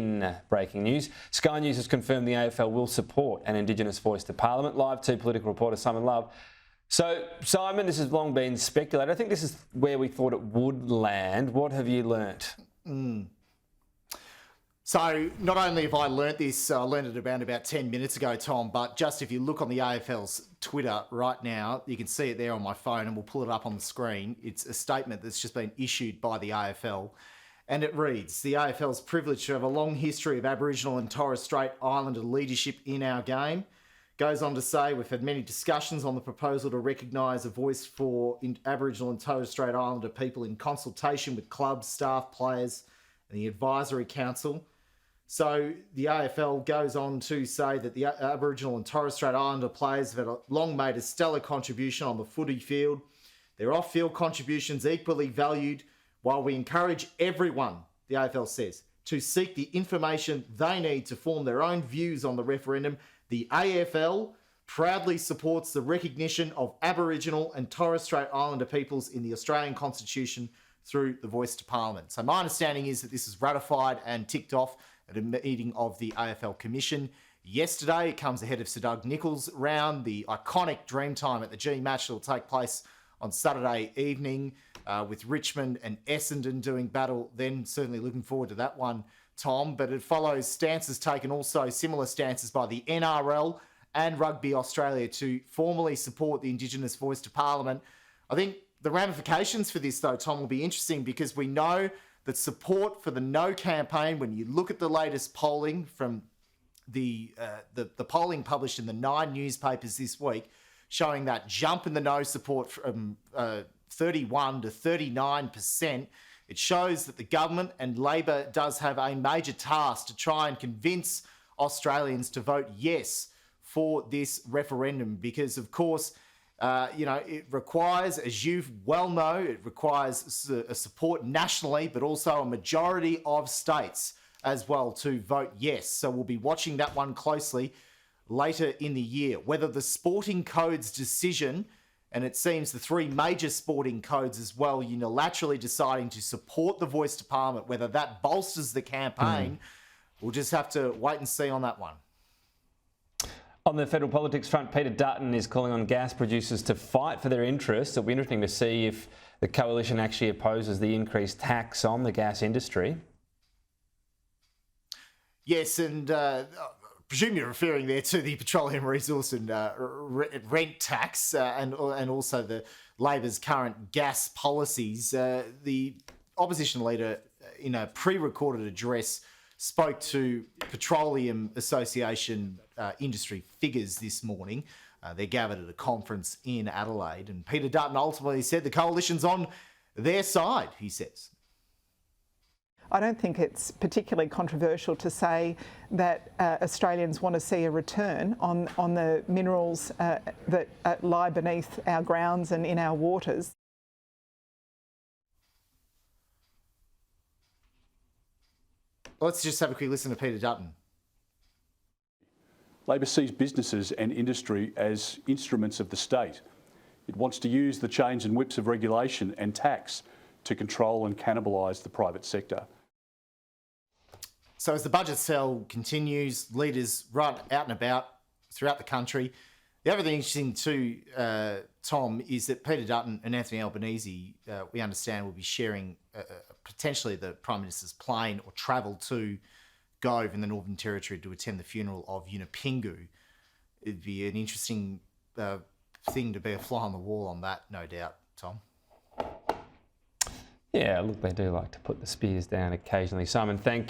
In breaking news, Sky News has confirmed the AFL will support an Indigenous voice to Parliament. Live 2 political reporter Simon Love. So, Simon, this has long been speculated. I think this is where we thought it would land. What have you learnt? So not only have I learnt this, I learned it around about 10 minutes ago, Tom, but just if you look on the AFL's Twitter right now, you can see it there on my phone and we'll pull it up on the screen. It's a statement that's just been issued by the AFL. And it reads, the AFL is privileged to have a long history of Aboriginal and Torres Strait Islander leadership in our game. Goes on to say, we've had many discussions on the proposal to recognise a voice for Aboriginal and Torres Strait Islander people in consultation with clubs, staff, players and the Advisory Council. So the AFL goes on to say that the Aboriginal and Torres Strait Islander players have long made a stellar contribution on the footy field. Their off-field contributions equally valued, while we encourage everyone, the AFL says, to seek the information they need to form their own views on the referendum. The AFL proudly supports the recognition of Aboriginal and Torres Strait Islander peoples in the Australian Constitution through the Voice to Parliament. So my understanding is that this is ratified and ticked off at a meeting of the AFL Commission yesterday. It comes ahead of Sir Doug Nicholls' round, the iconic Dreamtime at the G match that will take place on Saturday evening with Richmond and Essendon doing battle. Then certainly looking forward to that one, Tom. But it follows stances taken, also similar stances by the NRL and Rugby Australia to formally support the Indigenous voice to Parliament. I think the ramifications for this, though, Tom, will be interesting because we know that support for the No campaign, when you look at the latest polling from the polling published in the 9 newspapers this week, showing that jump in the No support from 31 to 39%, it shows that the government and Labor does have a major task to try and convince Australians to vote yes for this referendum because, of course, it requires, as you well know, it requires a support nationally, but also a majority of states as well to vote yes. So we'll be watching that one closely later in the year. Whether the Sporting Code's decision, and it seems the 3 major sporting codes as well, unilaterally deciding to support the voice to Parliament, whether that bolsters the campaign, we'll just have to wait and see on that one. On the federal politics front, Peter Dutton is calling on gas producers to fight for their interests. It'll be interesting to see if the coalition actually opposes the increased tax on the gas industry. Yes, and I presume you're referring there to the petroleum resource and rent tax and also the Labor's current gas policies. The opposition leader, in a pre-recorded address, spoke to Petroleum Association industry figures this morning. They're gathered at a conference in Adelaide. And Peter Dutton ultimately said the coalition's on their side, he says. I don't think it's particularly controversial to say that Australians want to see a return on the minerals that lie beneath our grounds and in our waters. Let's just have a quick listen to Peter Dutton. Labor sees businesses and industry as instruments of the state. It wants to use the chains and whips of regulation and tax to control and cannibalise the private sector. So as the budget sell continues, leaders run out and about throughout the country. The other thing interesting too, Tom, is that Peter Dutton and Anthony Albanese, we understand, will be sharing potentially the Prime Minister's plane or travel to Gove in the Northern Territory to attend the funeral of Yunupingu. It'd be an interesting thing to be a fly on the wall on that, no doubt, Tom. Yeah, look, they do like to put the spears down occasionally. Simon, thank you.